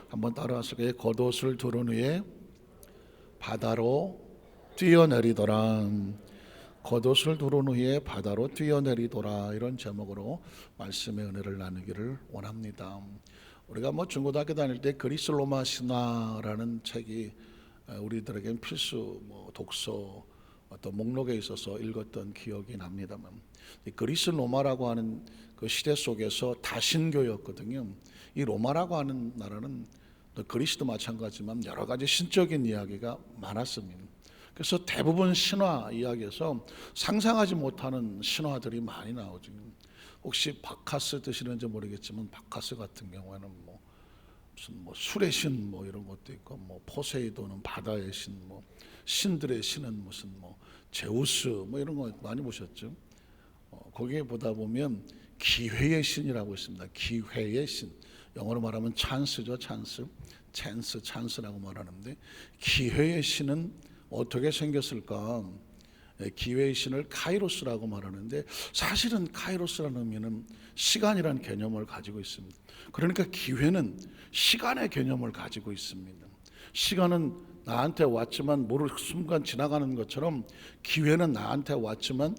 한번 따라하실까요? 겉옷을 두른 후에 바다로 뛰어내리더라. 겉옷을 두른 후에 바다로 뛰어내리더라. 이런 제목으로 말씀의 은혜를 나누기를 원합니다. 우리가 중고등학교 다닐 때 그리스 로마 신화라는 책이 우리들에겐 필수 독서 어떤 목록에 있어서 읽었던 기억이 납니다만, 그리스 로마라고 하는 그 시대 속에서 다신교였거든요. 이 로마라고 하는 나라는 또 그리스도 마찬가지지만 여러 가지 신적인 이야기가 많았습니다. 그래서 대부분 신화 이야기에서 상상하지 못하는 신화들이 많이 나오죠. 혹시 바카스 드시는지 모르겠지만 바카스 같은 경우에는 무슨 술의 신 이런 것도 있고, 포세이돈은 바다의 신, 신들의 신은 무슨 제우스 이런 거 많이 보셨죠. 거기에 보다 보면 기회의 신이라고 있습니다. 기회의 신, 영어로 말하면 찬스죠. 찬스라고 말하는데, 기회의 신은 어떻게 생겼을까? 기회의 신을 카이로스라고 말하는데, 사실은 카이로스라는 의미는 시간이라는 개념을 가지고 있습니다. 그러니까 기회는 시간의 개념을 가지고 있습니다. 시간은 나한테 왔지만 모를 순간 지나가는 것처럼, 기회는 나한테 왔지만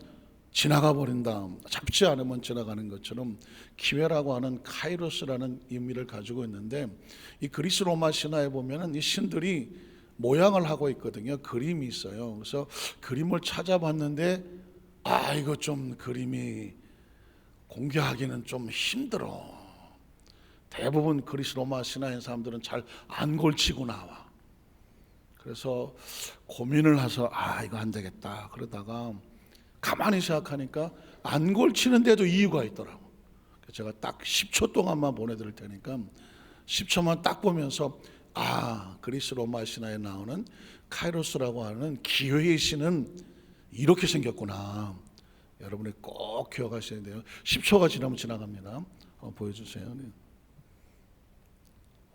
지나가 버린다, 잡지 않으면 지나가는 것처럼 기회라고 하는 카이로스라는 의미를 가지고 있는데, 이 그리스 로마 신화에 보면은 이 신들이 모양을 하고 있거든요. 그림이 있어요. 그래서 그림을 찾아봤는데 이거 좀 그림이 공개하기는 좀 힘들어. 대부분 그리스 로마 신화의 사람들은 잘 안 걸치고 나와. 그래서 고민을 해서 이거 안 되겠다 그러다가 가만히 생각하니까 안 걸치는데도 이유가 있더라고. 제가 딱 10초 동안만 보내드릴 테니까 10초만 딱 보면서 그리스 로마 신화에 나오는 카이로스라고 하는 기회의 신은 이렇게 생겼구나. 여러분이 꼭 기억하셔야 돼요. 10초가 지나면 지나갑니다. 한번 보여주세요. 네.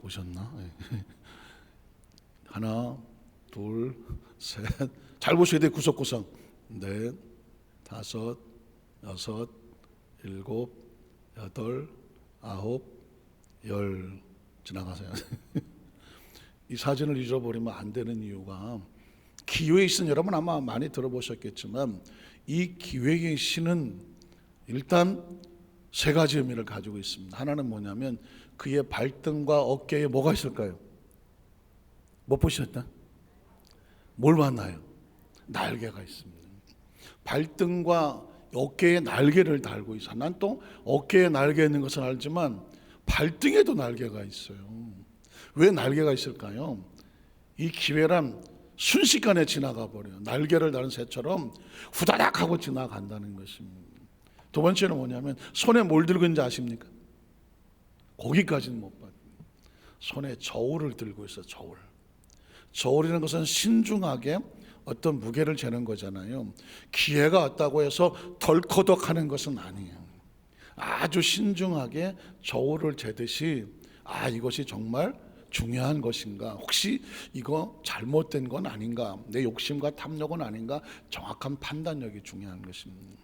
보셨나? 네. 하나, 둘, 셋. 잘 보셔야 돼요. 구석구석. 넷, 다섯, 여섯, 일곱, 여덟, 아홉, 열. 지나가세요. 이 사진을 잊어버리면 안 되는 이유가, 기회의 신, 여러분 아마 많이 들어보셨겠지만 이 기회의 신은 일단 세 가지 의미를 가지고 있습니다. 하나는 뭐냐면 그의 발등과 어깨에 뭐가 있을까요? 못 보셨다? 뭘 봤나요? 날개가 있습니다. 발등과 어깨에 날개를 달고 있어. 난 또 어깨에 날개 있는 것은 알지만 발등에도 날개가 있어요. 왜 날개가 있을까요? 이 기회란 순식간에 지나가 버려요. 날개를 다는 새처럼 후다닥 하고 지나간다는 것입니다. 두 번째는 뭐냐면 손에 뭘 들고 있는지 아십니까? 거기까지는 못 봐요. 손에 저울을 들고 있어요. 저울이라는 것은 신중하게 어떤 무게를 재는 거잖아요. 기회가 왔다고 해서 덜커덕하는 것은 아니에요. 아주 신중하게 저울을 재듯이 이것이 정말 중요한 것인가, 혹시 이거 잘못된 건 아닌가, 내 욕심과 탐욕은 아닌가, 정확한 판단력이 중요한 것입니다.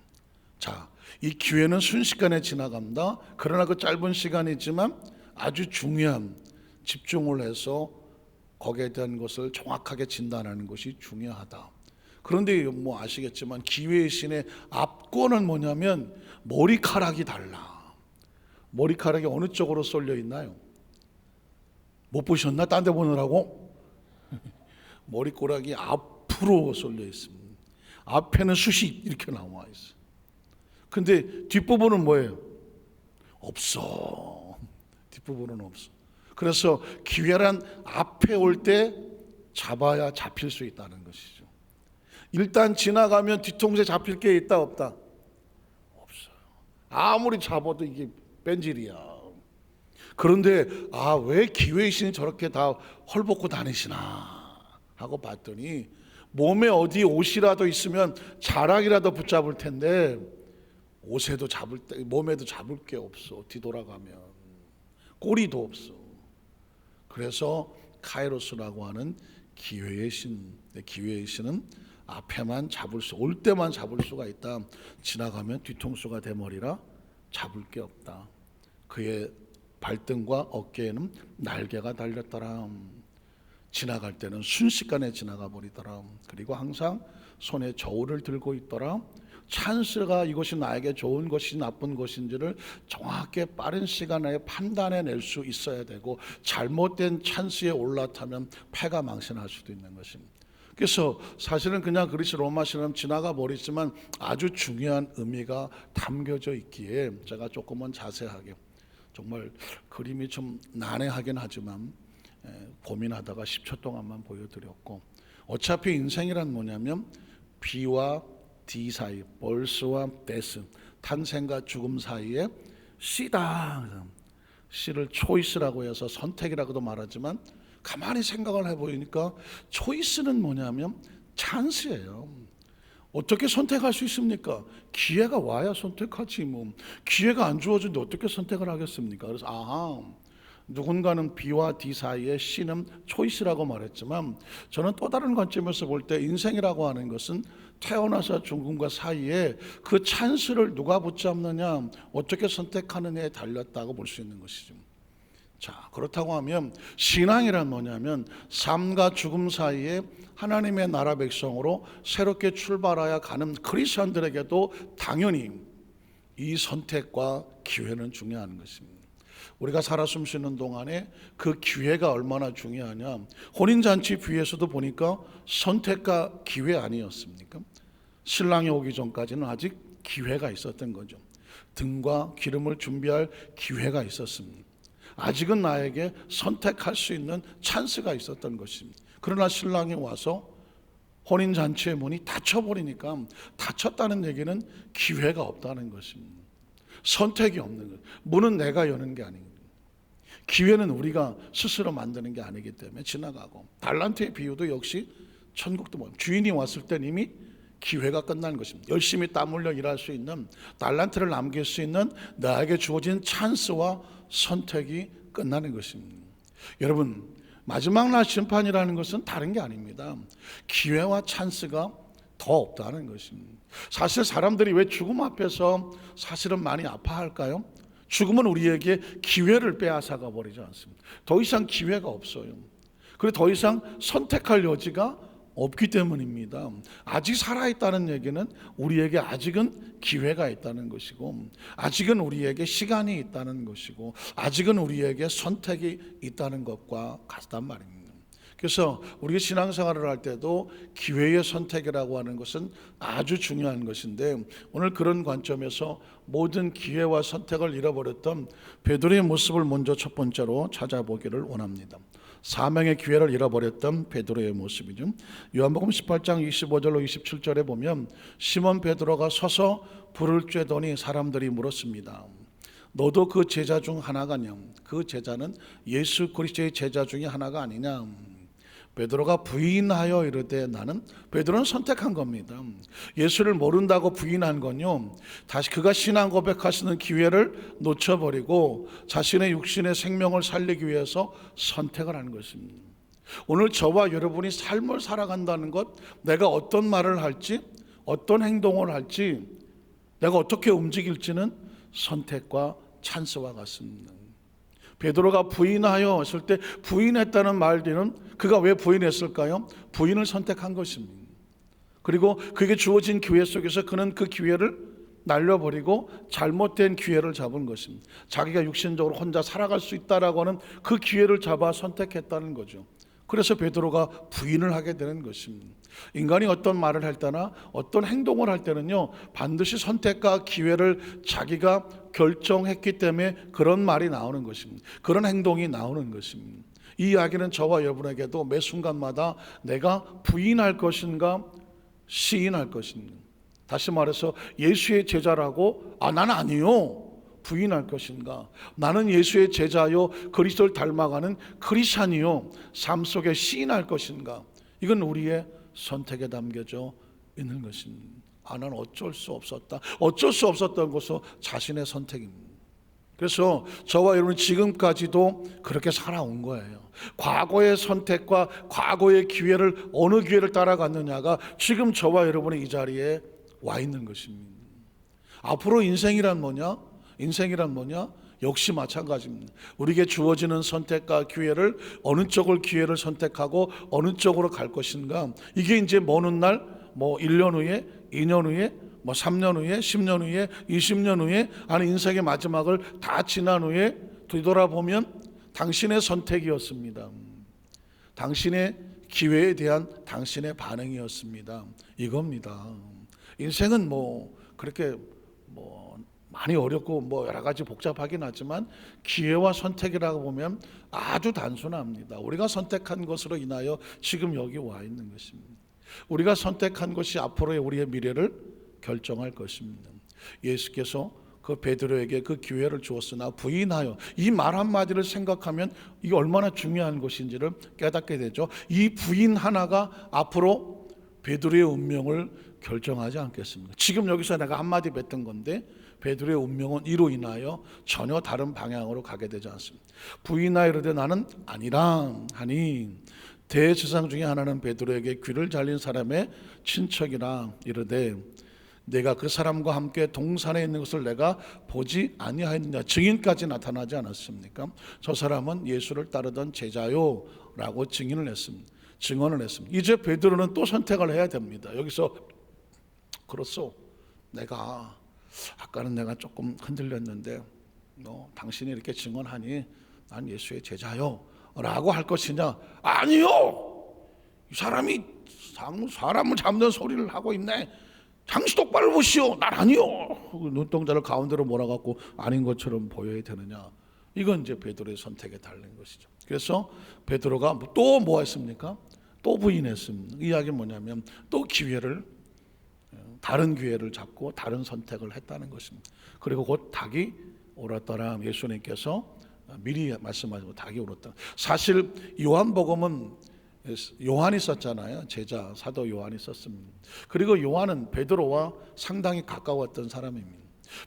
자, 이 기회는 순식간에 지나간다. 그러나 그 짧은 시간이지만 아주 중요한, 집중을 해서 거기에 대한 것을 정확하게 진단하는 것이 중요하다. 그런데 아시겠지만 기회의 신의 압권은 뭐냐면 머리카락이 달라. 머리카락이 어느 쪽으로 쏠려 있나요? 못 보셨나? 딴 데 보느라고? 머리꼬락이 앞으로 쏠려 있습니다. 앞에는 숱이 이렇게 나와 있어요. 근데 뒷부분은 뭐예요? 없어. 뒷부분은 없어. 그래서 기회란 앞에 올 때 잡아야 잡힐 수 있다는 것이죠. 일단 지나가면 뒤통수에 잡힐 게 있다 없다? 없어요. 아무리 잡아도 이게 뺀질이야. 그런데 왜 기회의 신이 저렇게 다 헐벗고 다니시나 하고 봤더니, 몸에 어디 옷이라도 있으면 자락이라도 붙잡을 텐데 옷에도 몸에도 잡을 게 없어. 뒤돌아가면 꼬리도 없어. 그래서 카이로스라고 하는 기회의 신, 기회의 신은 앞에만 올 때만 잡을 수가 있다. 지나가면 뒤통수가 대머리라 잡을 게 없다. 그의 발등과 어깨에는 날개가 달렸더라. 지나갈 때는 순식간에 지나가 버리더라. 그리고 항상 손에 저울을 들고 있더라. 찬스가 이것이 나에게 좋은 것이 나쁜 것인지를 정확하게 빠른 시간 내에 판단해낼 수 있어야 되고, 잘못된 찬스에 올라타면 패가 망신할 수도 있는 것입니다. 그래서 사실은 그냥 그리스 로마처럼 지나가 버리지만 아주 중요한 의미가 담겨져 있기에 제가 조금은 자세하게, 정말 그림이 좀 난해하긴 하지만 고민하다가 10초 동안만 보여드렸고, 어차피 인생이란 뭐냐면 B와 D 사이, 벌스와 데스, 탄생과 죽음 사이에 C다. C를 초이스라고 해서 선택이라고도 말하지만, 가만히 생각을 해보니까 초이스는 뭐냐면 찬스예요. 어떻게 선택할 수 있습니까? 기회가 와야 선택하지, 뭐 기회가 안 주어지는데 어떻게 선택을 하겠습니까? 그래서 누군가는 B와 D 사이에 C는 초이스라고 말했지만, 저는 또 다른 관점에서 볼 때 인생이라고 하는 것은 태어나서 죽음과 사이에 그 찬스를 누가 붙잡느냐, 어떻게 선택하느냐에 달렸다고 볼 수 있는 것이죠. 자, 그렇다고 하면 신앙이란 뭐냐면 삶과 죽음 사이에 하나님의 나라 백성으로 새롭게 출발하여 가는 크리스천들에게도 당연히 이 선택과 기회는 중요한 것입니다. 우리가 살아 숨쉬는 동안에 그 기회가 얼마나 중요하냐, 혼인잔치 비유에서도 보니까 선택과 기회 아니었습니까? 신랑이 오기 전까지는 아직 기회가 있었던 거죠. 등과 기름을 준비할 기회가 있었습니다. 아직은 나에게 선택할 수 있는 찬스가 있었던 것입니다. 그러나 신랑이 와서 혼인잔치의 문이 닫혀버리니까, 닫혔다는 얘기는 기회가 없다는 것입니다. 선택이 없는 것. 문은 내가 여는 게 아닙니다. 기회는 우리가 스스로 만드는 게 아니기 때문에 지나가고, 달란트의 비유도 역시 천국도 뭐 주인이 왔을 때 이미 기회가 끝난 것입니다. 열심히 땀 흘려 일할 수 있는, 달란트를 남길 수 있는 나에게 주어진 찬스와 선택이 끝나는 것입니다. 여러분, 마지막 날 심판이라는 것은 다른 게 아닙니다. 기회와 찬스가 더 없다는 것입니다. 사실 사람들이 왜 죽음 앞에서 사실은 많이 아파할까요? 죽음은 우리에게 기회를 빼앗아가 버리지 않습니다. 더 이상 기회가 없어요. 그리고 더 이상 선택할 여지가 없기 때문입니다. 아직 살아있다는 얘기는 우리에게 아직은 기회가 있다는 것이고, 아직은 우리에게 시간이 있다는 것이고, 아직은 우리에게 선택이 있다는 것과 같단 말입니다. 그래서 우리가 신앙생활을 할 때도 기회의 선택이라고 하는 것은 아주 중요한 것인데, 오늘 그런 관점에서 모든 기회와 선택을 잃어버렸던 베드로의 모습을 먼저 첫 번째로 찾아보기를 원합니다. 사명의 기회를 잃어버렸던 베드로의 모습이죠. 요한복음 18장 25절로 27절에 보면 시몬 베드로가 서서 불을 쬐더니 사람들이 물었습니다. 너도 그 제자 중 하나가냐? 그 제자는 예수 그리스도의 제자 중에 하나가 아니냐? 베드로가 부인하여 이르되, 나는, 베드로는 선택한 겁니다. 예수를 모른다고 부인한 건요, 다시 그가 신앙 고백하시는 기회를 놓쳐버리고 자신의 육신의 생명을 살리기 위해서 선택을 하는 것입니다. 오늘 저와 여러분이 삶을 살아간다는 것, 내가 어떤 말을 할지, 어떤 행동을 할지, 내가 어떻게 움직일지는 선택과 찬스와 같습니다. 베드로가 부인하여 했을 때 부인했다는 말 뒤는 그가 왜 부인했을까요? 부인을 선택한 것입니다. 그리고 그에게 주어진 기회 속에서 그는 그 기회를 날려버리고 잘못된 기회를 잡은 것입니다. 자기가 육신적으로 혼자 살아갈 수 있다라고 하는 그 기회를 잡아 선택했다는 거죠. 그래서 베드로가 부인을 하게 되는 것입니다. 인간이 어떤 말을 할 때나 어떤 행동을 할 때는요, 반드시 선택과 기회를 자기가 결정했기 때문에 그런 말이 나오는 것입니다. 그런 행동이 나오는 것입니다. 이 이야기는 저와 여러분에게도 매 순간마다 내가 부인할 것인가 시인할 것인가, 다시 말해서 예수의 제자라고 나는 아니요 부인할 것인가, 나는 예수의 제자요 그리스도를 닮아가는 크리스찬이요 삶 속에 시인할 것인가, 이건 우리의 선택에 담겨져 있는 것입니다. 나는 어쩔 수 없었다. 어쩔 수 없었던 것은 자신의 선택입니다. 그래서 저와 여러분 지금까지도 그렇게 살아온 거예요. 과거의 선택과 과거의 기회를, 어느 기회를 따라갔느냐가 지금 저와 여러분의 이 자리에 와 있는 것입니다. 앞으로 인생이란 뭐냐? 인생이란 뭐냐? 역시 마찬가지입니다. 우리에게 주어지는 선택과 기회를 어느 쪽을 기회를 선택하고 어느 쪽으로 갈 것인가, 이게 이제 먼 날, 뭐 1년 후에, 2년 후에, 뭐 3년 후에, 10년 후에, 20년 후에, 아니 인생의 마지막을 다 지난 후에 뒤돌아보면 당신의 선택이었습니다. 당신의 기회에 대한 당신의 반응이었습니다. 이겁니다. 인생은 뭐 그렇게 뭐 많이 어렵고 뭐 여러 가지 복잡하긴 하지만 기회와 선택이라고 보면 아주 단순합니다. 우리가 선택한 것으로 인하여 지금 여기 와 있는 것입니다. 우리가 선택한 것이 앞으로의 우리의 미래를 결정할 것입니다. 예수께서 그 베드로에게 그 기회를 주었으나 부인하여, 이 말 한마디를 생각하면 이게 얼마나 중요한 것인지를 깨닫게 되죠. 이 부인 하나가 앞으로 베드로의 운명을 결정하지 않겠습니까? 지금 여기서 내가 한마디 뱉은 건데 베드로의 운명은 이로 인하여 전혀 다른 방향으로 가게 되지 않습니다. 부인하여 이르되 나는 아니라 하니, 대제사장 중에 하나는 베드로에게 귀를 잘린 사람의 친척이라 이르되 내가 그 사람과 함께 동산에 있는 것을 내가 보지 아니하였느냐. 증인까지 나타나지 않았습니까? 저 사람은 예수를 따르던 제자요 라고 증언을 했습니다. 이제 베드로는 또 선택을 해야 됩니다. 여기서 그렇소, 내가 아까는 내가 조금 흔들렸는데 당신이 이렇게 증언하니 난 예수의 제자요 라고 할 것이냐. 아니요, 이 사람이 사람을 잡는 소리를 하고 있네. 당신 똑바로 보시오. 난 아니요. 눈동자를 가운데로 몰아갖고 아닌 것처럼 보여야 되느냐. 이건 이제 베드로의 선택에 달린 것이죠. 그래서 베드로가 또 뭐 했습니까? 또 부인했습니다. 이 이야기는 뭐냐면 또 다른 기회를 잡고 다른 선택을 했다는 것입니다. 그리고 곧 닭이 울었더라. 예수님께서 미리 말씀하시고 닭이 울었다. 사실 요한복음은 요한이 썼잖아요. 제자 사도 요한이 썼습니다. 그리고 요한은 베드로와 상당히 가까웠던 사람입니다.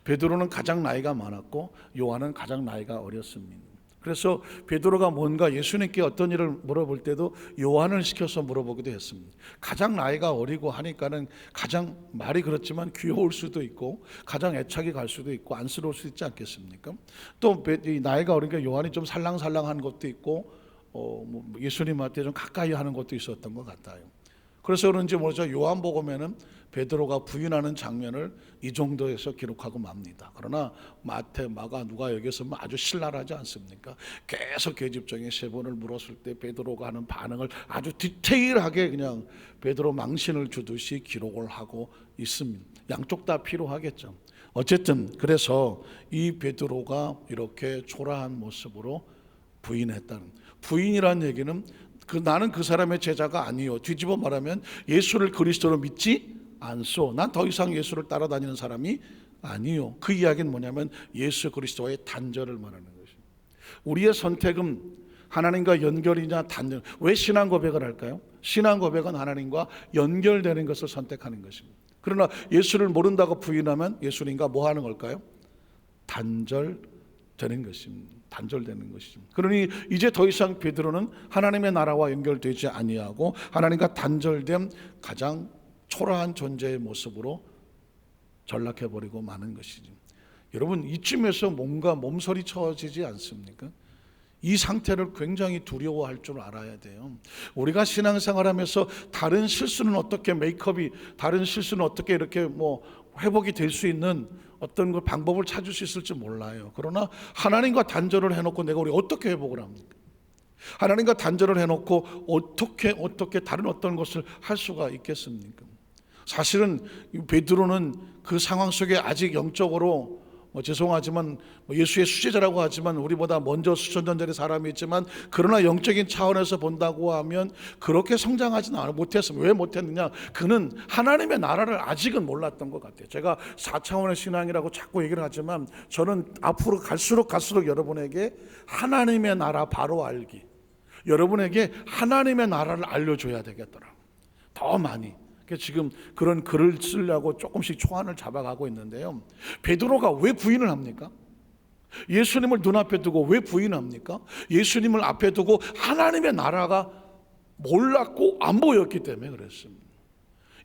베드로는 가장 나이가 많았고 요한은 가장 나이가 어렸습니다. 그래서 베드로가 뭔가 예수님께 어떤 일을 물어볼 때도 요한을 시켜서 물어보기도 했습니다. 가장 나이가 어리고 하니까는 가장 말이 그렇지만 귀여울 수도 있고 가장 애착이 갈 수도 있고 안쓰러울 수 있지 않겠습니까? 또 나이가 어리니까 요한이 좀 살랑살랑한 것도 있고 예수님한테 좀 가까이 하는 것도 있었던 것 같아요. 그래서 그런지 모르죠. 요한복음에는 베드로가 부인하는 장면을 이 정도에서 기록하고 맙니다. 그러나 마태, 마가, 누가 여기서 아주 신랄하지 않습니까? 계속 계집종에 세 번을 물었을 때 베드로가 하는 반응을 아주 디테일하게 그냥 베드로 망신을 주듯이 기록을 하고 있습니다. 양쪽 다 필요하겠죠. 어쨌든 그래서 이 베드로가 이렇게 초라한 모습으로 부인했다는, 부인이라는 얘기는 나는 그 사람의 제자가 아니요, 뒤집어 말하면 예수를 그리스도로 믿지 않소, 난 더 이상 예수를 따라다니는 사람이 아니요. 그 이야기는 뭐냐면 예수 그리스도와의 단절을 말하는 것입니다. 우리의 선택은 하나님과 연결이냐 단절. 왜 신앙 고백을 할까요? 신앙 고백은 하나님과 연결되는 것을 선택하는 것입니다. 그러나 예수를 모른다고 부인하면 예수님과 뭐 하는 걸까요? 단절되는 것입니다. 단절되는 것이죠. 그러니 이제 더 이상 베드로는 하나님의 나라와 연결되지 아니하고 하나님과 단절된 가장 초라한 존재의 모습으로 전락해버리고 마는 것이죠. 여러분, 이쯤에서 뭔가 몸서리 쳐지지 않습니까? 이 상태를 굉장히 두려워할 줄 알아야 돼요. 우리가 신앙생활하면서 다른 실수는 어떻게 메이크업이, 다른 실수는 어떻게 이렇게 회복이 될 수 있는 어떤 그 방법을 찾을 수 있을지 몰라요. 그러나 하나님과 단절을 해놓고 내가 우리 어떻게 회복을 합니까? 하나님과 단절을 해놓고 어떻게 다른 어떤 것을 할 수가 있겠습니까? 사실은 베드로는 그 상황 속에 아직 영적으로 죄송하지만 예수의 수제자라고 하지만 우리보다 먼저 수천 년 전의 사람이 있지만, 그러나 영적인 차원에서 본다고 하면 그렇게 성장하지는 못했습니다. 왜 못했느냐? 그는 하나님의 나라를 아직은 몰랐던 것 같아요. 제가 4차원의 신앙이라고 자꾸 얘기를 하지만 저는 앞으로 갈수록 여러분에게 하나님의 나라 바로 알기, 여러분에게 하나님의 나라를 알려줘야 되겠더라고요. 더 많이. 지금 그런 글을 쓰려고 조금씩 초안을 잡아가고 있는데요. 베드로가 왜 부인을 합니까? 예수님을 눈앞에 두고 왜 부인합니까? 예수님을 앞에 두고 하나님의 나라가 몰랐고 안 보였기 때문에 그랬습니다.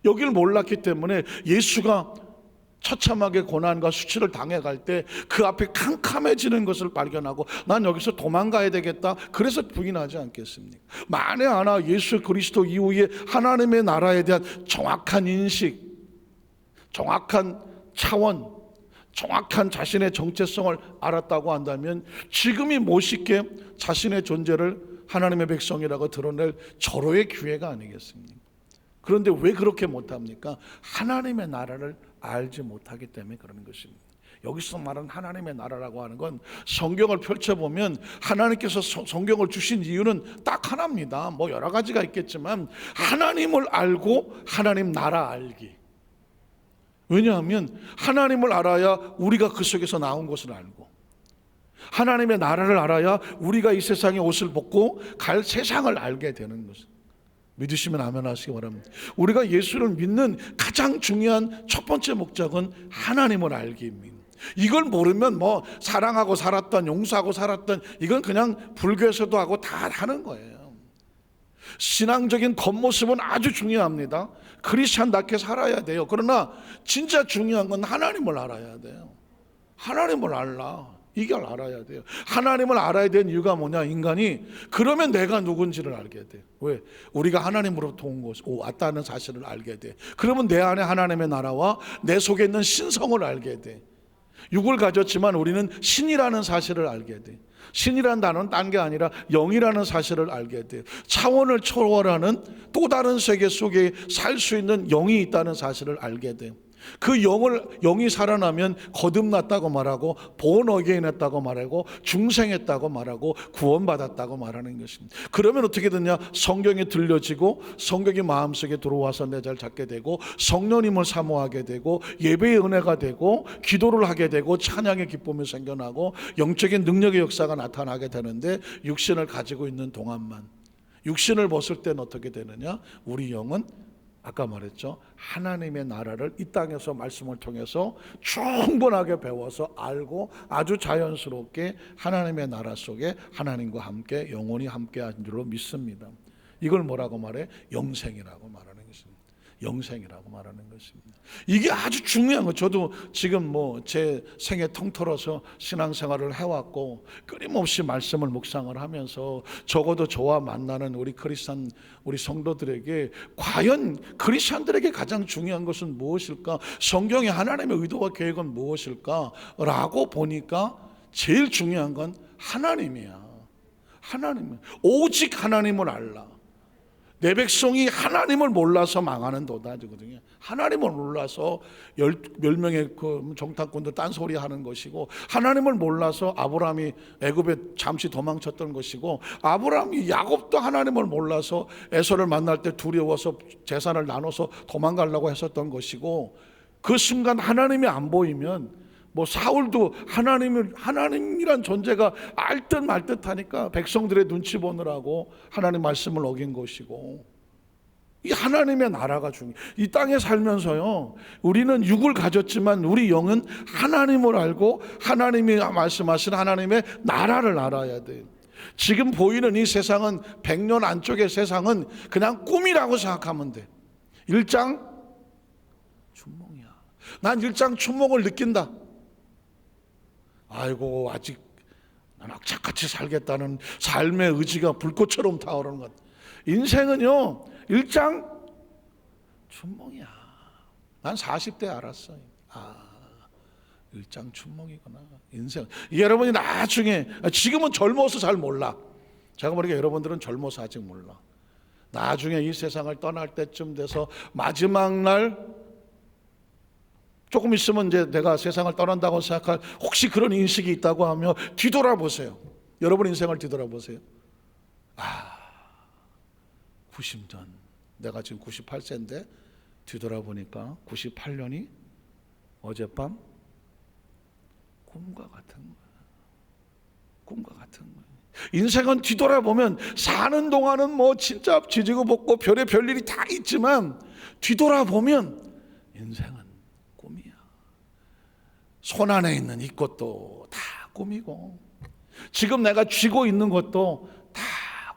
여기를 몰랐기 때문에 예수가 처참하게 고난과 수치를 당해갈 때 그 앞에 캄캄해지는 것을 발견하고 난 여기서 도망가야 되겠다, 그래서 부인하지 않겠습니까? 만에 하나 예수 그리스도 이후에 하나님의 나라에 대한 정확한 인식, 정확한 차원, 정확한 자신의 정체성을 알았다고 한다면 지금이 멋있게 자신의 존재를 하나님의 백성이라고 드러낼 절호의 기회가 아니겠습니까? 그런데 왜 그렇게 못합니까? 하나님의 나라를 알지 못하기 때문에 그러는 것입니다. 여기서 말하는 하나님의 나라라고 하는 건 성경을 펼쳐보면 하나님께서 성경을 주신 이유는 딱 하나입니다. 뭐 여러 가지가 있겠지만 하나님을 알고 하나님 나라 알기. 왜냐하면 하나님을 알아야 우리가 그 속에서 나온 것을 알고, 하나님의 나라를 알아야 우리가 이 세상에 옷을 벗고 갈 세상을 알게 되는 것입니다. 믿으시면 아멘 하시기 바랍니다. 우리가 예수를 믿는 가장 중요한 첫 번째 목적은 하나님을 알기입니다. 이걸 모르면 뭐 사랑하고 살았던, 용서하고 살았던, 이건 그냥 불교에서도 하고 다 하는 거예요. 신앙적인 겉모습은 아주 중요합니다. 크리스찬답게 살아야 돼요. 그러나 진짜 중요한 건 하나님을 알아야 돼요. 하나님을 이걸 알아야 돼요. 하나님을 알아야 되는 이유가 뭐냐? 인간이 그러면 내가 누군지를 알게 돼. 왜? 우리가 하나님으로부터 왔다는 사실을 알게 돼. 그러면 내 안에 하나님의 나라와 내 속에 있는 신성을 알게 돼. 육을 가졌지만 우리는 신이라는 사실을 알게 돼. 신이라는 단어는 딴 게 아니라 영이라는 사실을 알게 돼요. 차원을 초월하는 또 다른 세계 속에 살 수 있는 영이 있다는 사실을 알게 돼요. 그 영이 살아나면 거듭났다고 말하고, born again 했다고 말하고, 중생했다고 말하고, 구원받았다고 말하는 것입니다. 그러면 어떻게 되냐? 성경이 들려지고 성경이 마음속에 들어와서 내 자리를 잡게 되고, 성령님을 사모하게 되고, 예배의 은혜가 되고, 기도를 하게 되고, 찬양의 기쁨이 생겨나고, 영적인 능력의 역사가 나타나게 되는데, 육신을 가지고 있는 동안만, 육신을 벗을 때는 어떻게 되느냐? 우리 영은 아까 말했죠, 하나님의 나라를 이 땅에서 말씀을 통해서 충분하게 배워서 알고 아주 자연스럽게 하나님의 나라 속에 하나님과 함께 영원히 함께한 줄로 믿습니다. 이걸 뭐라고 말해? 영생이라고 말하는 것입니다. 영생이라고 말하는 것입니다. 이게 아주 중요한 거. 저도 지금 뭐 제 생애 통틀어서 신앙생활을 해왔고 끊임없이 말씀을 묵상을 하면서 적어도 저와 만나는 우리 크리스찬, 우리 성도들에게 과연 크리스찬들에게 가장 중요한 것은 무엇일까? 성경의 하나님의 의도와 계획은 무엇일까? 라고 보니까 제일 중요한 건 하나님이야. 하나님, 오직 하나님을 알라. 내 백성이 하나님을 몰라서 망하는 도다지거든요. 하나님을 몰라서 열 명의 그 정탐꾼들 딴소리 하는 것이고, 하나님을 몰라서 아브라함이 애굽에 잠시 도망쳤던 것이고, 아브라함이 야곱도 하나님을 몰라서 에서를 만날 때 두려워서 재산을 나눠서 도망가려고 했었던 것이고, 그 순간 하나님이 안 보이면 뭐 사울도 하나님이란 존재가 알듯 말듯 하니까 백성들의 눈치 보느라고 하나님 말씀을 어긴 것이고, 이 하나님의 나라가 중요해요. 이 땅에 살면서요, 우리는 육을 가졌지만 우리 영은 하나님을 알고 하나님이 말씀하신 하나님의 나라를 알아야 돼요. 지금 보이는 이 세상은, 100년 안쪽의 세상은 그냥 꿈이라고 생각하면 돼. 일장춘몽이야. 난 일장춘몽을 느낀다. 아이고, 아직 난 악착같이 살겠다는 삶의 의지가 불꽃처럼 타오르는 것. 인생은요, 일장춘몽이야. 난 40대 알았어요. 일장춘몽이구나 인생. 여러분이 나중에, 지금은 젊어서 잘 몰라. 제가 보니까 여러분들은 젊어서 아직 몰라. 나중에 이 세상을 떠날 때쯤 돼서 마지막 날 조금 있으면 이제 내가 세상을 떠난다고 생각할, 혹시 그런 인식이 있다고 하며 뒤돌아보세요. 여러분 인생을 뒤돌아보세요. 90년, 내가 지금 98세인데 뒤돌아보니까 98년이 어젯밤 꿈과 같은 거야. 꿈과 같은 거야. 인생은 뒤돌아보면 사는 동안은 뭐 진짜 지지고 볶고 별의 별일이 다 있지만, 뒤돌아보면 인생은 꿈이야. 손 안에 있는 이 것도 다 꿈이고, 지금 내가 쥐고 있는 것도 다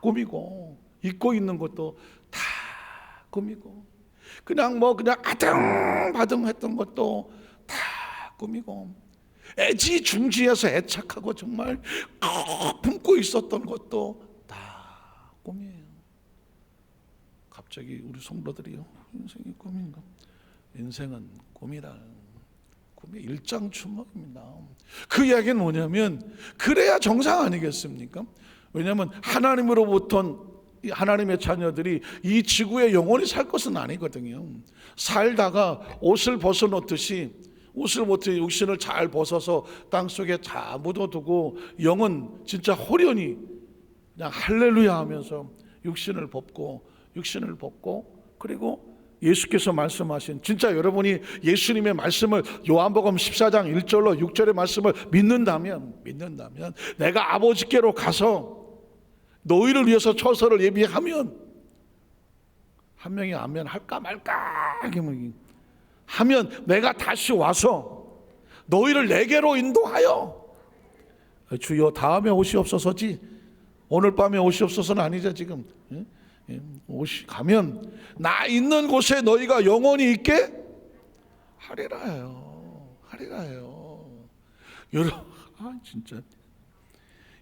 꿈이고, 입고 있는 것도 다 꿈이고, 그냥 아등바등 했던 것도 다 꿈이고, 애지중지해서 애착하고 정말 품고 있었던 것도 다 꿈이에요. 갑자기 우리 성도들이요, 인생이 꿈인가? 인생은 꿈이다. 꿈이 일장춘몽입니다. 그 이야기는 뭐냐면, 그래야 정상 아니겠습니까? 왜냐하면 하나님으로부터 하나님의 자녀들이 이 지구에 영원히 살 것은 아니거든요. 살다가 옷을 벗어놓듯이 육신을 잘 벗어서 땅속에 다 묻어두고 영은 진짜 호련히 그냥 할렐루야 하면서 육신을 벗고 그리고 예수께서 말씀하신, 진짜 여러분이 예수님의 말씀을 요한복음 14장 1절로 6절의 말씀을 믿는다면 내가 아버지께로 가서 너희를 위해서 처소를 예비하면, 한 명이 아멘 할까 말까 하면 내가 다시 와서 너희를 내게로 인도하여, 주여 다음에 오시옵소서지 오늘 밤에 오시옵소서는 아니죠. 지금 가면 나 있는 곳에 너희가 영원히 있게 하리라요. 여러분, 진짜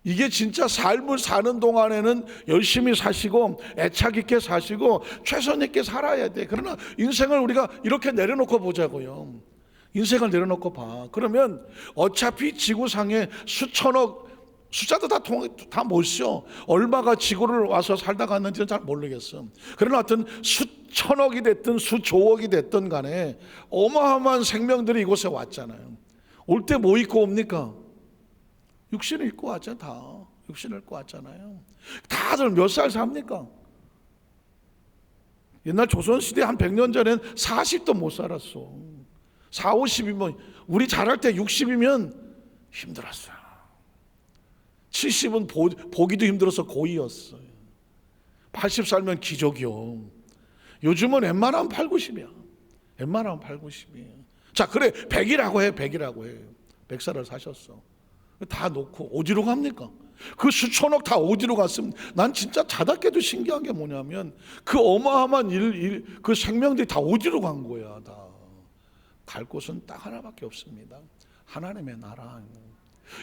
이게 진짜 삶을 사는 동안에는 열심히 사시고 애착 있게 사시고 최선 있게 살아야 돼. 그러나 인생을 우리가 이렇게 내려놓고 보자고요. 인생을 내려놓고 봐. 그러면 어차피 지구상에 수천억, 숫자도 다 못 써. 얼마가 지구를 와서 살다 갔는지는 잘 모르겠어. 그러나 하여튼 수천억이 됐든 수조억이 됐든 간에 어마어마한 생명들이 이곳에 왔잖아요. 올 때 뭐 입고 옵니까? 육신을 입고 왔잖아. 다 육신을 입고 왔잖아요. 다들 몇 살 삽니까? 옛날 조선시대 한 100년 전엔 40도 못 살았어. 4, 50이면, 우리 자랄 때 60이면 힘들었어요. 70은 보기도 힘들어서 고이였어요. 80 살면 기적이요. 요즘은 웬만하면 8, 90이야. 웬만하면 8, 90이에요. 자, 그래 100이라고 해. 100살을 사셨어. 다 놓고 어디로 갑니까? 그 수천억 다 어디로 갔으면, 난 진짜 자답게도 신기한 게 뭐냐면 그 어마어마한 그 생명들이 다 어디로 간 거야. 다 갈 곳은 딱 하나밖에 없습니다. 하나님의 나라.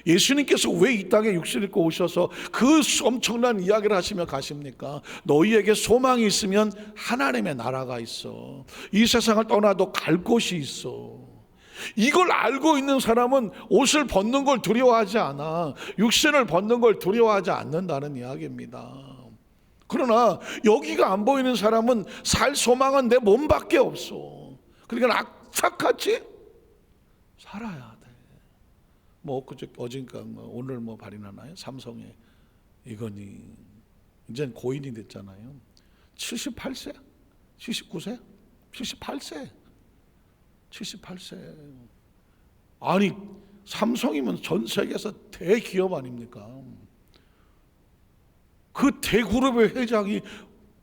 예수님께서 왜 이 땅에 육신을 입고 오셔서 그 엄청난 이야기를 하시며 가십니까? 너희에게 소망이 있으면 하나님의 나라가 있어. 이 세상을 떠나도 갈 곳이 있어. 이걸 알고 있는 사람은 옷을 벗는 걸 두려워하지 않아. 육신을 벗는 걸 두려워하지 않는다는 이야기입니다. 그러나 여기가 안 보이는 사람은 살 소망은 내 몸밖에 없어. 그러니까 악착같이 살아야 돼. 뭐 어젠가 오늘 발인하나요? 삼성에 이건희 이제 고인이 됐잖아요. 78세, 79세, 78세. 아니 삼성이면 전 세계에서 대기업 아닙니까? 그 대그룹의 회장이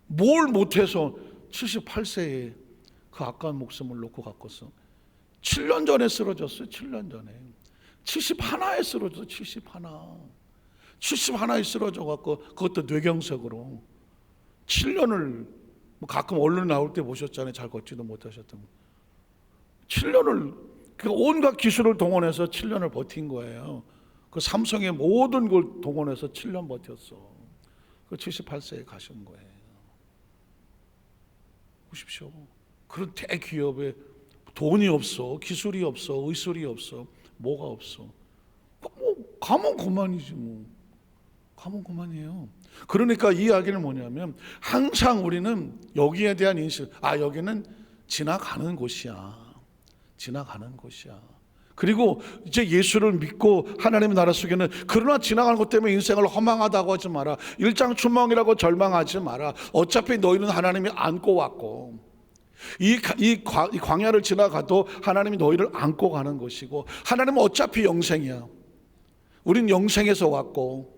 뭘 못해서 78세에 그 아까운 목숨을 놓고 갔겠어? 7년 전에 쓰러졌어요. 7년 전에 71에 쓰러졌어. 71에 쓰러져 갖고, 그것도 뇌경색으로 7년을, 가끔 언론 나올 때 보셨잖아요. 잘 걷지도 못하셨던 거. 7년을 그 온갖 기술을 동원해서 7년을 버틴 거예요. 그 삼성의 모든 걸 동원해서 7년 버텼어. 그 78세에 가신 거예요. 보십시오. 그런 대기업에 돈이 없어, 기술이 없어, 의술이 없어, 뭐가 없어. 뭐 가면 그만이지 뭐. 가면 그만이에요. 그러니까 이 이야기는 뭐냐면, 항상 우리는 여기에 대한 인식, 여기는 지나가는 곳이야. 그리고 이제 예수를 믿고 하나님의 나라 속에는, 그러나 지나가는 것 때문에 인생을 허망하다고 하지 마라. 일장춘몽이라고 절망하지 마라. 어차피 너희는 하나님이 안고 왔고, 이 광야를 지나가도 하나님이 너희를 안고 가는 것이고, 하나님은 어차피 영생이야. 우린 영생에서 왔고,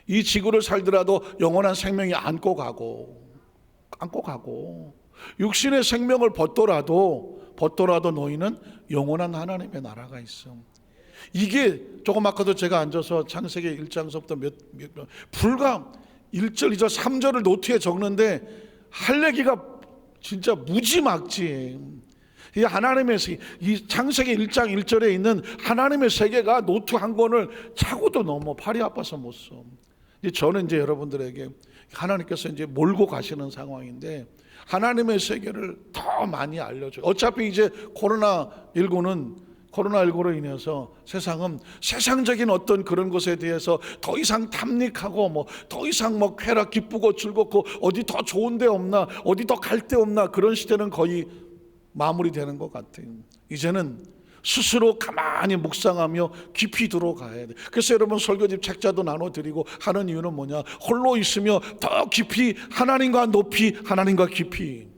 이 지구를 살더라도 영원한 생명이 안고 가고, 육신의 생명을 벗더라도 너희는 영원한 하나님의 나라가 있어. 이게 조금 아까도 제가 앉아서 창세기 1장서부터 불과 1절, 2절, 3절을 노트에 적는데 할 얘기가 진짜 무지막지해. 이 하나님의 이 창세기 1장 1절에 있는 하나님의 세계가 노트 한 권을 차고도 넘어 팔이 아파서 못 써. 저는 이제 여러분들에게 하나님께서 이제 몰고 가시는 상황인데 하나님의 세계를 더 많이 알려줘요. 어차피 이제 코로나19로 인해서 세상은 세상적인 어떤 그런 것에 대해서 더 이상 탐닉하고 더 이상 쾌락 기쁘고 즐겁고 어디 더 좋은 데 없나, 어디 더 갈 데 없나, 그런 시대는 거의 마무리되는 것 같아요. 이제는 스스로 가만히 묵상하며 깊이 들어가야 돼. 그래서 여러분 설교집 책자도 나눠드리고 하는 이유는 뭐냐? 홀로 있으며 더 깊이 하나님과 높이, 하나님과 깊이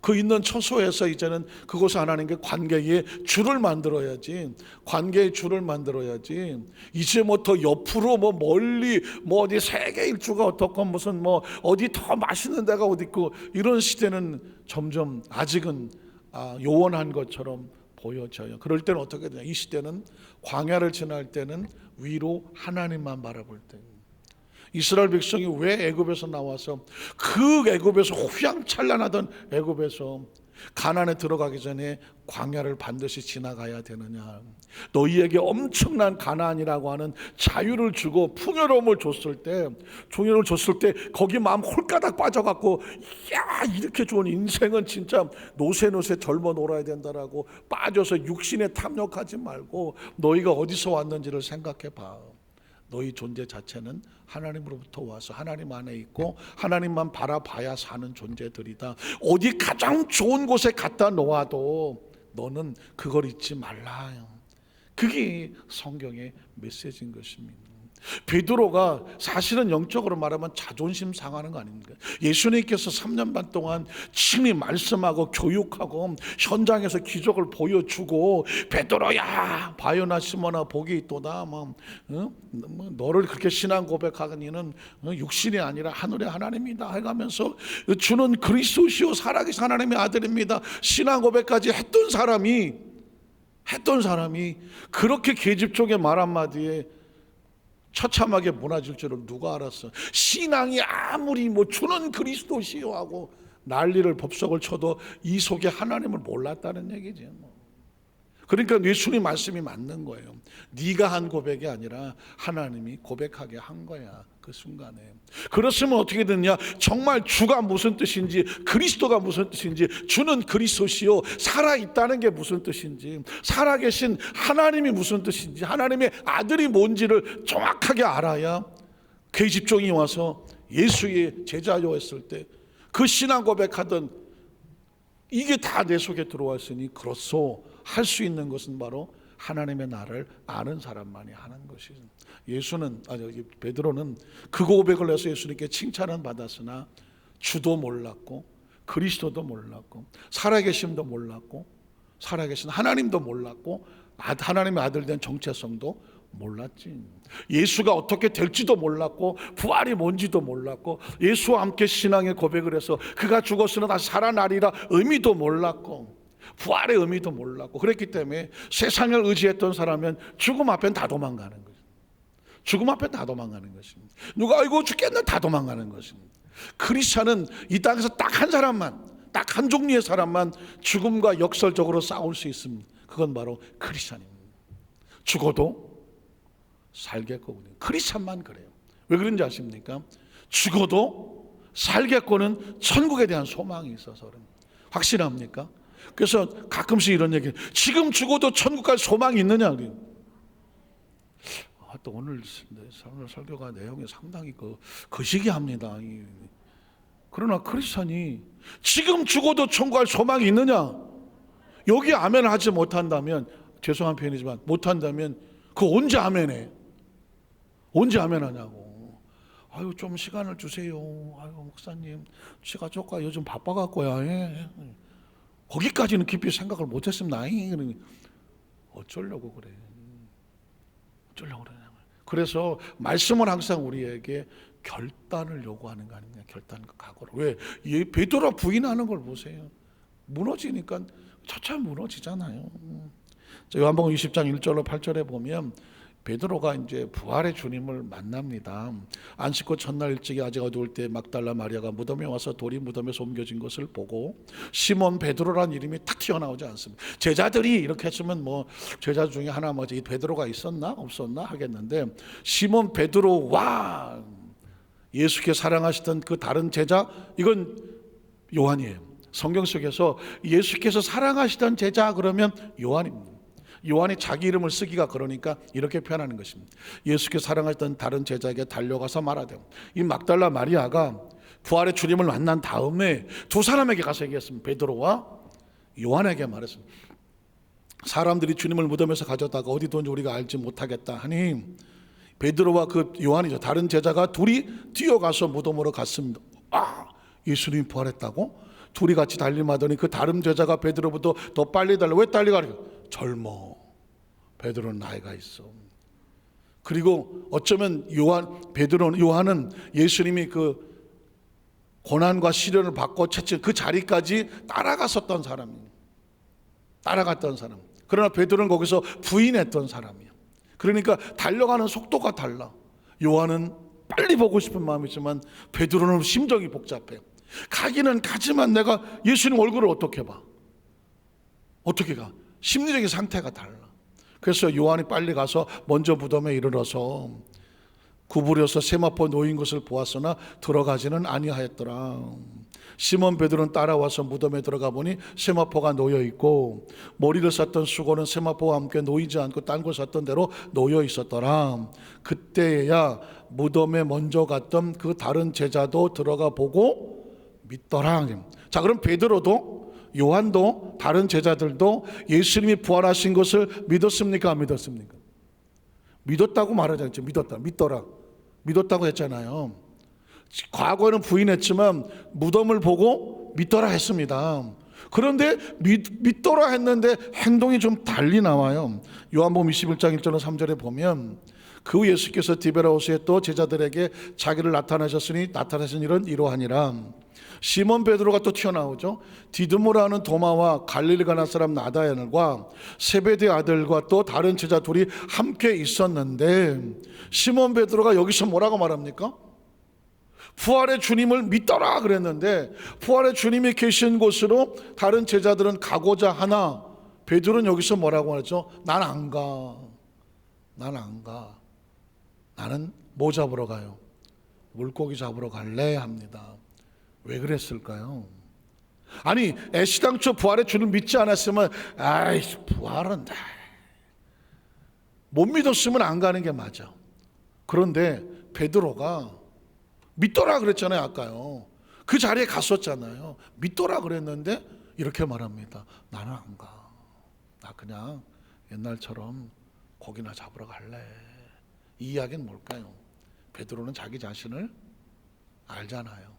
그 있는 처소에서 이제는 그곳에 하나님께 관계의 줄을 만들어야지. 관계의 줄을 만들어야지. 이제 더 옆으로 멀리 어디 세계 일주가 어떻고 무슨 어디 더 맛있는 데가 어디 있고 이런 시대는 점점 아직은 요원한 것처럼 보여져요. 그럴 때는 어떻게 되냐? 이 시대는 광야를 지날 때는 위로 하나님만 바라볼 때. 이스라엘 백성이 왜 애굽에서 나와서 그 애굽에서 휘황찬란하던 애굽에서 가나안에 들어가기 전에 광야를 반드시 지나가야 되느냐? 너희에게 엄청난 가나안이라고 하는 자유를 주고 풍요로움을 줬을 때 거기 마음 홀가닥 빠져갖고 야, 이렇게 좋은 인생은 진짜 노세노세 젊어 놀아야 된다라고 빠져서 육신에 탐욕하지 말고 너희가 어디서 왔는지를 생각해 봐. 너희 존재 자체는 하나님으로부터 와서 하나님 안에 있고 하나님만 바라봐야 사는 존재들이다. 어디 가장 좋은 곳에 갖다 놓아도 너는 그걸 잊지 말라. 그게 성경의 메시지인 것입니다. 베드로가 사실은 영적으로 말하면 자존심 상하는 거 아닙니까? 예수님께서 3년 반 동안 친히 말씀하고 교육하고 현장에서 기적을 보여주고 베드로야 바요나 시몬아 복이 있도다 너를 그렇게 신앙 고백하니는 육신이 아니라 하늘의 하나님이다 해가면서 주는 그리스도시요 살아계신 하나님의 아들입니다 신앙 고백까지 했던 사람이 그렇게 계집종의 말 한마디에 처참하게 무너질 줄을 누가 알았어? 신앙이 아무리 주는 그리스도시요 하고 난리를 법석을 쳐도 이 속에 하나님을 몰랐다는 얘기지. 그러니까 예수님 말씀이 맞는 거예요. 네가 한 고백이 아니라 하나님이 고백하게 한 거야. 그 순간에. 그렇으면 어떻게 됐냐? 정말 주가 무슨 뜻인지, 그리스도가 무슨 뜻인지, 주는 그리스도시요 살아있다는 게 무슨 뜻인지, 살아계신 하나님이 무슨 뜻인지, 하나님의 아들이 뭔지를 정확하게 알아야 그 집종이 와서 예수의 제자요 했을 때 그 신앙 고백하던 이게 다 내 속에 들어왔으니 그렇소 할 수 있는 것은 바로 하나님의 나를 아는 사람만이 하는 것이죠. 베드로는 그 고백을 해서 예수님께 칭찬은 받았으나 주도 몰랐고 그리스도도 몰랐고 살아계심도 몰랐고 살아계신 하나님도 몰랐고 하나님의 아들 된 정체성도 몰랐지. 예수가 어떻게 될지도 몰랐고 부활이 뭔지도 몰랐고 예수와 함께 신앙의 고백을 해서 그가 죽었으나 다시 살아나리라 의미도 몰랐고 부활의 의미도 몰랐고 그랬기 때문에 세상을 의지했던 사람은 죽음 앞엔 다 도망가는 거죠. 죽음 앞에 다 도망가는 것입니다. 누가 아이고 죽겠나 다 도망가는 것입니다. 크리스찬은 이 땅에서 딱 한 사람만, 딱 한 종류의 사람만 죽음과 역설적으로 싸울 수 있습니다. 그건 바로 크리스찬입니다. 죽어도 살겠거든요. 크리스찬만 그래요. 왜 그런지 아십니까? 죽어도 살겠고는 천국에 대한 소망이 있어서 그럽니다. 확실합니까? 그래서 가끔씩 이런 얘기, 지금 죽어도 천국 갈 소망이 있느냐? 또 오늘 설교가 내용이 상당히 거시기합니다. 그러나 크리스찬이 지금 죽어도 천국 갈 소망이 있느냐? 여기 아멘 하지 못한다면, 죄송한 표현이지만 못한다면 그 언제 아멘해? 언제 아멘 하냐고. 아유 좀 시간을 주세요. 아유 목사님 제가 조금 요즘 바빠갖고요. 거기까지는 깊이 생각을 못했습니다. 어쩌려고 그래? 어쩌려고 그러냐? 그래서 말씀은 항상 우리에게 결단을 요구하는 거 아닙니까? 결단과 각오를. 왜? 베드로가 부인하는 걸 보세요. 무너지니까 차차 무너지잖아요. 요한복음 20장 1절로 8절에 보면 베드로가 이제 부활의 주님을 만납니다. 안식구 첫날 일찍이 아직 어두울 때 막달라 마리아가 무덤에 와서 돌이 무덤에서 옮겨진 것을 보고 시몬 베드로란 이름이 탁 튀어나오지 않습니다. 제자들이 이렇게 했으면 뭐 제자 중에 하나 뭐지 베드로가 있었나 없었나 하겠는데, 시몬 베드로와 예수께 사랑하시던 그 다른 제자, 이건 요한이에요. 성경 속에서 예수께서 사랑하시던 제자 그러면 요한입니다. 요한이 자기 이름을 쓰기가 그러니까 이렇게 표현하는 것입니다. 예수께서 사랑하시던 다른 제자에게 달려가서 말하되, 이 막달라 마리아가 부활의 주님을 만난 다음에 두 사람에게 가서 얘기했습니다. 베드로와 요한에게 말했습니다. 사람들이 주님을 무덤에서 가져다가 어디 둔지 우리가 알지 못하겠다 하니, 베드로와 그 요한이죠, 다른 제자가 둘이 뛰어가서 무덤으로 갔습니다. 예수님이 부활했다고? 둘이 같이 달림하더니 그 다른 제자가 베드로부터 더 빨리 달려. 왜 빨리 가려? 젊어. 베드로는 나이가 있어. 그리고 어쩌면 요한은 예수님이 그 고난과 시련을 받고 채찍 그 자리까지 따라갔었던 사람이에요. 따라갔던 사람. 그러나 베드로는 거기서 부인했던 사람이에요. 그러니까 달려가는 속도가 달라. 요한은 빨리 보고 싶은 마음이지만 베드로는 심정이 복잡해. 가기는 가지만 내가 예수님 얼굴을 어떻게 봐? 어떻게 가? 심리적인 상태가 달라. 그래서 요한이 빨리 가서 먼저 무덤에 이르러서 구부려서 세마포 놓인 것을 보았으나 들어가지는 아니하였더라. 시몬 베드로는 따라와서 무덤에 들어가 보니 세마포가 놓여 있고 머리를 쌌던 수건은 세마포와 함께 놓이지 않고 딴 곳 쌌던 대로 놓여 있었더라. 그때야 무덤에 먼저 갔던 그 다른 제자도 들어가 보고 믿더라. 자, 그럼 베드로도 요한도 다른 제자들도 예수님이 부활하신 것을 믿었습니까? 안 믿었습니까? 믿었다고 말하지 않죠. 믿더라. 믿었다고 했잖아요. 과거에는 부인했지만 무덤을 보고 믿더라 했습니다. 그런데 믿더라 했는데 행동이 좀 달리 나와요. 요한복음 21장 1절로 3절에 보면, 그 후 예수께서 디베라호스에 또 제자들에게 자기를 나타나셨으니 나타나신 일은 이러하니라. 시몬 베드로가 또 튀어나오죠. 디드모라는 도마와 갈릴리 가나 사람 나다야엘과 세베대 아들과 또 다른 제자 둘이 함께 있었는데, 시몬 베드로가 여기서 뭐라고 말합니까? 부활의 주님을 믿더라 그랬는데, 부활의 주님이 계신 곳으로 다른 제자들은 가고자 하나 베드로는 여기서 뭐라고 하죠? 난 안 가. 나는 뭐 잡으러 가요? 물고기 잡으러 갈래 합니다. 왜 그랬을까요? 아니, 애시당초 부활의 주를 믿지 않았으면 부활은 못 믿었으면 안 가는 게 맞아. 그런데 베드로가 믿더라 그랬잖아요. 아까요. 그 자리에 갔었잖아요. 믿더라 그랬는데 이렇게 말합니다. 나는 안 가. 나 그냥 옛날처럼 고기나 잡으러 갈래. 이 이야기는 뭘까요? 베드로는 자기 자신을 알잖아요.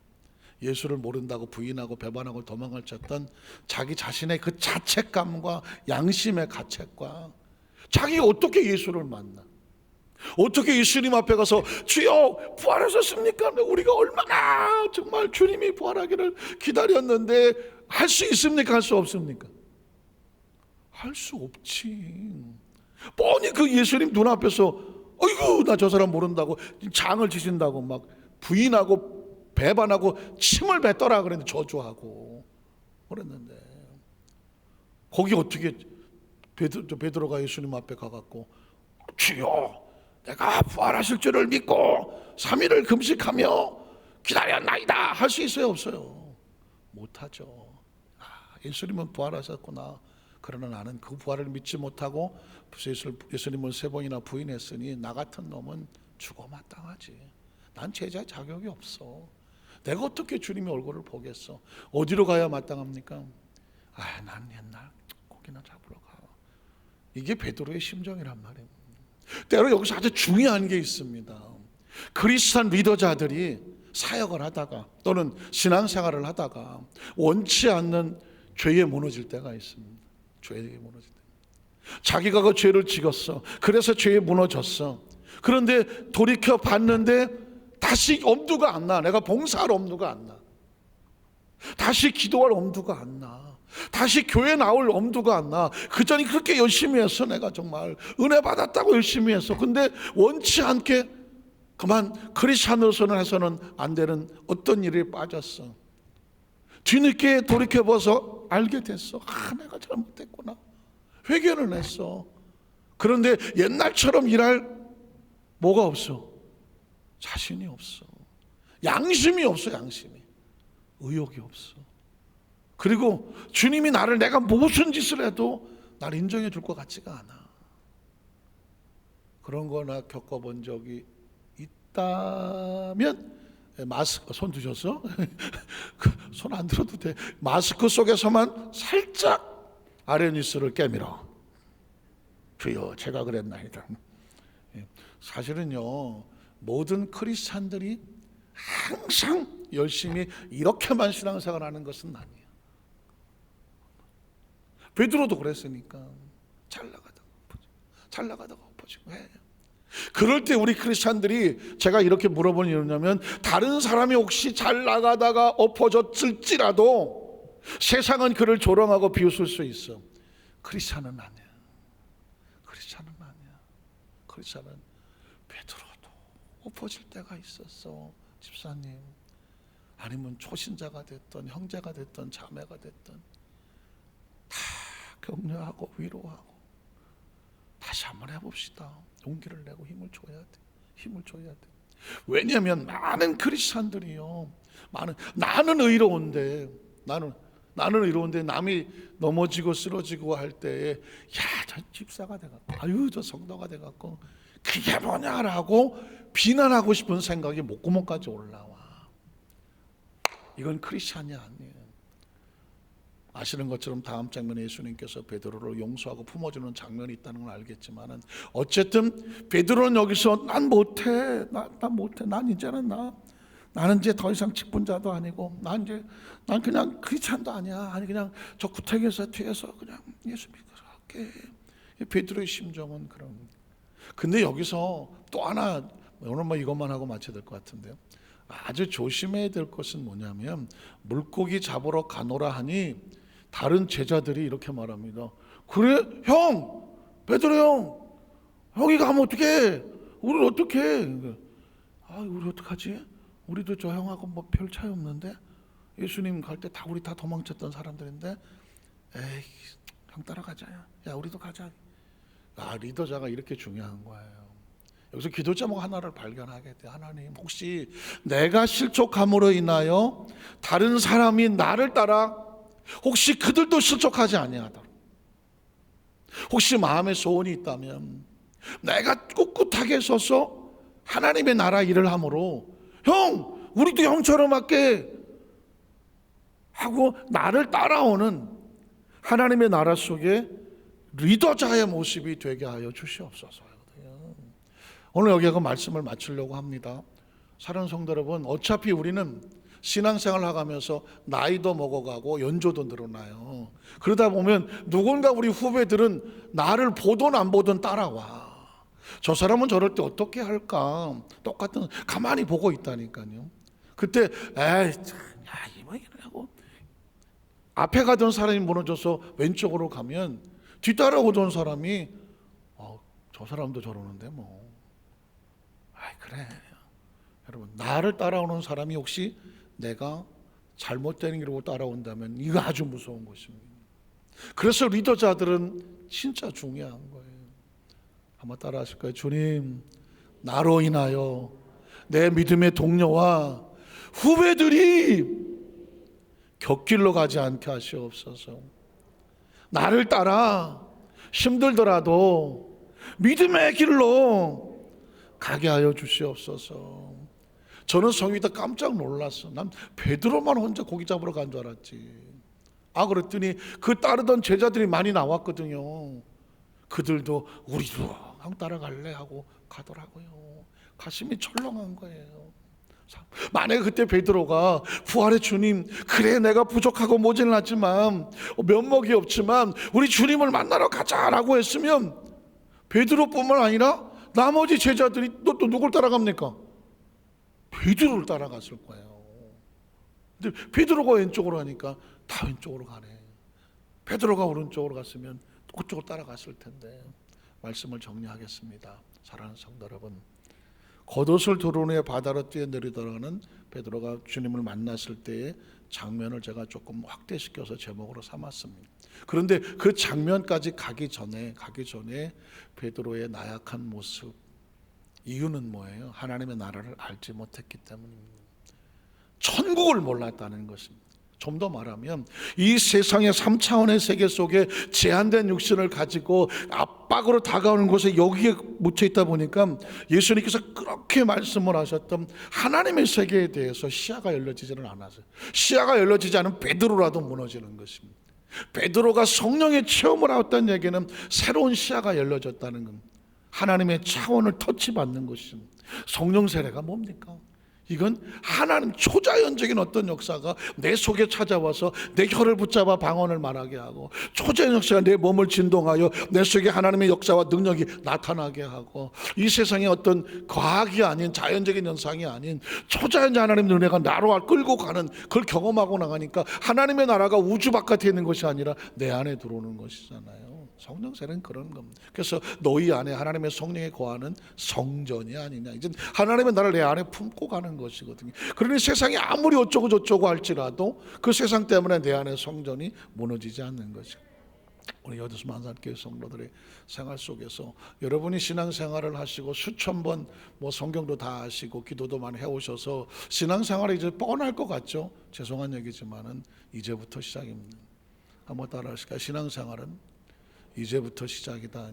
예수를 모른다고 부인하고 배반하고 도망을 쳤던 자기 자신의 그 자책감과 양심의 가책과, 자기가 어떻게 예수를 만나, 어떻게 예수님 앞에 가서 주여 부활하셨습니까? 우리가 얼마나 정말 주님이 부활하기를 기다렸는데 할 수 있습니까? 할 수 없습니까? 할 수 없지. 뻔히 그 예수님 눈앞에서 어이구 나 저 사람 모른다고 장을 지신다고 막 부인하고 배반하고 침을 뱉더라 그랬는데, 저주하고 그랬는데, 거기 어떻게 베드로가 예수님 앞에 가갖고 주여 내가 부활하실 줄을 믿고 3일을 금식하며 기다렸나이다 할 수 있어요? 없어요? 못하죠. 예수님은 부활하셨구나. 그러나 나는 그 부활을 믿지 못하고 예수님을 3번이나 부인했으니 나 같은 놈은 죽어 마땅하지. 난 제자의 자격이 없어. 내가 어떻게 주님의 얼굴을 보겠어? 어디로 가야 마땅합니까? 난 옛날 고기나 잡으러 가. 이게 베드로의 심정이란 말이에요. 때로 여기서 아주 중요한 게 있습니다. 그리스도인 리더자들이 사역을 하다가 또는 신앙생활을 하다가 원치 않는 죄에 무너질 때가 있습니다. 죄에 무너질 때. 자기가 그 죄를 지었어. 그래서 죄에 무너졌어. 그런데 돌이켜 봤는데 다시 엄두가 안 나. 내가 봉사할 엄두가 안 나. 다시 기도할 엄두가 안 나. 다시 교회 나올 엄두가 안 나. 그전에 그렇게 열심히 했어. 내가 정말 은혜 받았다고 열심히 했어. 근데 원치 않게 그만 크리스찬으로서는 해서는 안 되는 어떤 일에 빠졌어. 뒤늦게 돌이켜봐서 알게 됐어. 내가 잘못했구나. 회개를 했어. 그런데 옛날처럼 일할 뭐가 없어? 자신이 없어. 양심이 없어. 양심이. 의욕이 없어. 그리고 주님이 나를 내가 무슨 짓을 해도 나를 인정해 줄 것 같지가 않아. 그런 거 나 겪어본 적이 있다면 마스크 손 드셨어? 손 안 들어도 돼. 마스크 속에서만 살짝 아레니스를 깨밀어. 주여 제가 그랬나이다. 사실은요 모든 크리스찬들이 항상 열심히 이렇게만 신앙생활 하는 것은 아니에요. 베드로도 그랬으니까 잘 나가다가 엎어지고 잘 나가다가 엎어지고 해. 그럴 때 우리 크리스찬들이 제가 이렇게 물어보는 이유냐면 다른 사람이 혹시 잘 나가다가 엎어졌을지라도 세상은 그를 조롱하고 비웃을 수 있어. 크리스찬은 아니야. 크리스찬은 아니야. 크리스찬은 베드로도 엎어질 때가 있었어. 집사님 아니면 초신자가 됐던 형제가 됐던 자매가 됐던 다 격려하고 위로하고 다시 한번 해봅시다. 용기를 내고 힘을 줘야 돼. 힘을 줘야 돼. 왜냐하면 많은 크리스찬들이요 나는 의로운데 나는 의로운데 남이 넘어지고 쓰러지고 할 때에 야 저 집사가 돼갖고 아유 저 성도가 돼갖고 그게 뭐냐라고 비난하고 싶은 생각이 목구멍까지 올라와. 이건 크리스찬이 아니에요. 아시는 것처럼 다음 장면에 예수님께서 베드로를 용서하고 품어주는 장면이 있다는 걸 알겠지만은 어쨌든 베드로는 여기서 난 못해, 난 못해, 난 이제는 나는 이제 더 이상 직분자도 아니고 난 그냥 크리스찬도 아니야. 아니 그냥 저 구택에서 뒤에서 그냥 예수 믿고 할게. 베드로의 심정은 그런. 근데 여기서 또 하나 오늘 뭐 이것만 하고 마쳐야 될 것 같은데요. 아주 조심해야 될 것은 뭐냐면 물고기 잡으러 가노라 하니 다른 제자들이 이렇게 말합니다. 그래 형 베드로 형이 가면 어떡해? 우리를 어떡해? 우리 어떡하지? 우리도 저 형하고 뭐 별 차이 없는데 예수님 갈 때 우리 다 도망쳤던 사람들인데 에이 형 따라가자. 야 우리도 가자. 리더자가 이렇게 중요한 거예요. 여기서 기도 제목 하나를 발견하게 돼. 하나님 혹시 내가 실족함으로 인하여 다른 사람이 나를 따라 혹시 그들도 실족하지 아니하도록 혹시 마음에 소원이 있다면 내가 꿋꿋하게 서서 하나님의 나라 일을 함으로 형 우리도 형처럼 할게 하고 나를 따라오는 하나님의 나라 속에 리더자의 모습이 되게 하여 주시옵소서. 오늘 여기가 말씀을 마치려고 합니다. 사랑하는 성도 여러분, 어차피 우리는 신앙생활 하면서 나이도 먹어가고 연조도 늘어나요. 그러다 보면 누군가 우리 후배들은 나를 보든 안 보든 따라와. 저 사람은 저럴 때 어떻게 할까? 똑같은 가만히 보고 있다니까요. 그때 에이 이모이라고 앞에 가던 사람이 무너져서 왼쪽으로 가면 뒤따라오던 사람이 저 사람도 저러는데 뭐. 그래. 여러분 나를 따라오는 사람이 혹시 내가 잘못된 길로 따라온다면 이거 아주 무서운 것입니다. 그래서 리더자들은 진짜 중요한 거예요. 한번 따라 하실까요? 주님 나로 인하여 내 믿음의 동료와 후배들이 곁길로 가지 않게 하시옵소서. 나를 따라 힘들더라도 믿음의 길로 가게 하여 주시옵소서. 저는 성위다 깜짝 놀랐어. 난 베드로만 혼자 고기 잡으러 간 줄 알았지. 그랬더니 그 따르던 제자들이 많이 나왔거든요. 그들도 우리도 형 따라갈래 하고 가더라고요. 가슴이 철렁한 거예요. 만약에 그때 베드로가 부활의 주님 그래 내가 부족하고 모자랐지만 면목이 없지만 우리 주님을 만나러 가자라고 했으면 베드로뿐만 아니라 나머지 제자들이 또 누굴 따라갑니까? 베드로를 따라갔을 거예요. 근데 베드로가 왼쪽으로 하니까 다 왼쪽으로 가네. 베드로가 오른쪽으로 갔으면 그쪽으로 따라갔을 텐데. 말씀을 정리하겠습니다. 사랑하는 성도 여러분, 겉옷을 두른 후에 바다로 뛰어내리더라는 베드로가 주님을 만났을 때의 장면을 제가 조금 확대시켜서 제목으로 삼았습니다. 그런데 그 장면까지 가기 전에 베드로의 나약한 모습, 이유는 뭐예요? 하나님의 나라를 알지 못했기 때문입니다. 천국을 몰랐다는 것입니다. 좀 더 말하면 이 세상의 3차원의 세계 속에 제한된 육신을 가지고 압박으로 다가오는 곳에 여기에 묻혀 있다 보니까 예수님께서 그렇게 말씀을 하셨던 하나님의 세계에 대해서 시야가 열려지지는 않았어요. 시야가 열려지지 않은 베드로라도 무너지는 것입니다. 베드로가 성령의 체험을 하였다는 얘기는 새로운 시야가 열려졌다는 겁니다. 하나님의 차원을 터치받는 것입니다. 성령 세례가 뭡니까? 이건 하나님 초자연적인 어떤 역사가 내 속에 찾아와서 내 혀를 붙잡아 방언을 말하게 하고, 초자연 역사가 내 몸을 진동하여 내 속에 하나님의 역사와 능력이 나타나게 하고, 이 세상에 어떤 과학이 아닌 자연적인 현상이 아닌 초자연적 하나님의 은혜가 나로 끌고 가는, 그걸 경험하고 나가니까 하나님의 나라가 우주 바깥에 있는 것이 아니라 내 안에 들어오는 것이잖아요. 성령 세례는 그런 겁니다. 그래서 너희 안에 하나님의 성령에 거하는 성전이 아니냐, 이제 하나님의 나라를 내 안에 품고 가는 것이거든요. 그러니 세상이 아무리 어쩌고 저쩌고 할지라도 그 세상 때문에 내 안에 성전이 무너지지 않는 것이죠. 우리 여도수 만산교회 성도들의 생활 속에서 여러분이 신앙생활을 하시고 수천 번 뭐 성경도 다 아시고 기도도 많이 해오셔서 신앙생활이 이제 뻔할 것 같죠. 죄송한 얘기지만은 이제부터 시작입니다. 한번 따라하실까요? 신앙생활은 이제부터 시작이다.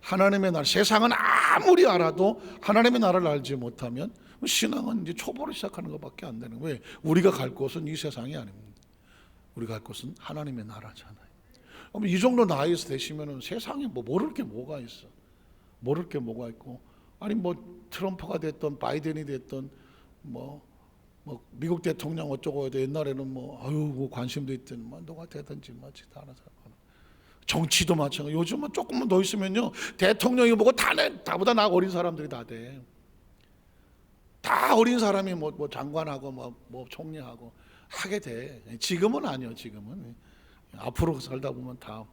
하나님의 나라, 세상은 아무리 알아도 하나님의 나라를 알지 못하면 신앙은 이제 초보로 시작하는 것밖에 안 되는 거예요. 우리가 갈 곳은 이 세상이 아닙니다. 우리가 갈 곳은 하나님의 나라잖아요. 이 정도 나이에서 되시면은 세상에 뭐 모를 게 뭐가 있어? 모를 게 뭐가 있고, 아니 뭐 트럼프가 됐던 바이든이 됐던 뭐 미국 대통령 어쩌고 해도 옛날에는 뭐 관심도 있던 누가 되든지 뭐지 다 하나. 정치도 마찬가지. 요즘은 조금만 더 있으면요, 대통령이 보고 다보다 나 어린 사람들이 다 돼. 다 어린 사람이 뭐 장관하고 뭐 총리하고 하게 돼. 지금은 아니요. 지금은 앞으로 살다 보면 다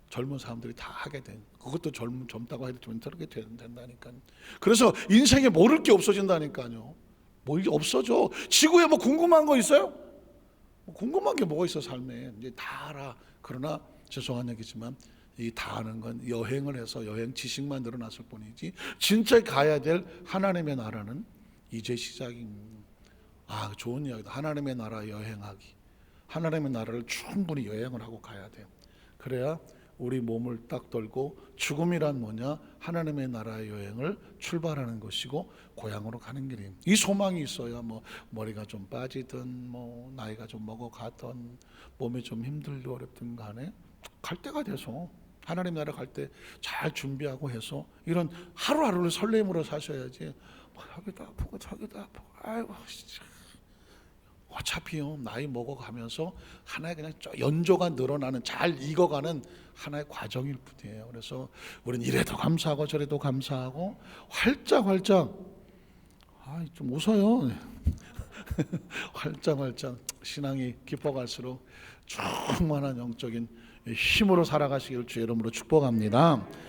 젊은 사람들이 다 하게 돼. 그것도 젊다고 해도 좀 그렇게 된다니까. 그래서 인생에 모를 게 없어진다니까요. 뭐 이게 없어져. 지구에 뭐 궁금한 거 있어요? 뭐 궁금한 게 뭐가 있어 삶에. 이제 다 알아. 그러나 죄송한 얘기지만 이 다 아는 건 여행을 해서 여행 지식만 늘어났을 뿐이지 진짜 가야 될 하나님의 나라는 이제 시작입니다. 좋은 이야기다. 하나님의 나라 여행하기. 하나님의 나라를 충분히 여행을 하고 가야 돼요. 그래야 우리 몸을 딱 떨고 죽음이란 뭐냐? 하나님의 나라의 여행을 출발하는 것이고 고향으로 가는 길이에요. 이 소망이 있어야 뭐 머리가 좀 빠지든 뭐 나이가 좀 먹어가든 몸이 좀 힘들고 어렵든 간에 갈 때가 돼서 하나님 나라 갈 때 잘 준비하고 해서 이런 하루하루를 설렘으로 사셔야지. 여기도 아프고 저기도 아프고 아이고 진짜. 어차피요 나이 먹어가면서 하나의 그냥 연조가 늘어나는, 잘 익어가는 하나의 과정일 뿐이에요. 그래서 우리는 이래도 감사하고 저래도 감사하고 활짝활짝 좀 웃어요. 활짝활짝 신앙이 깊어갈수록 충만한 영적인 힘으로 살아가시기를 주의 이름으로 축복합니다.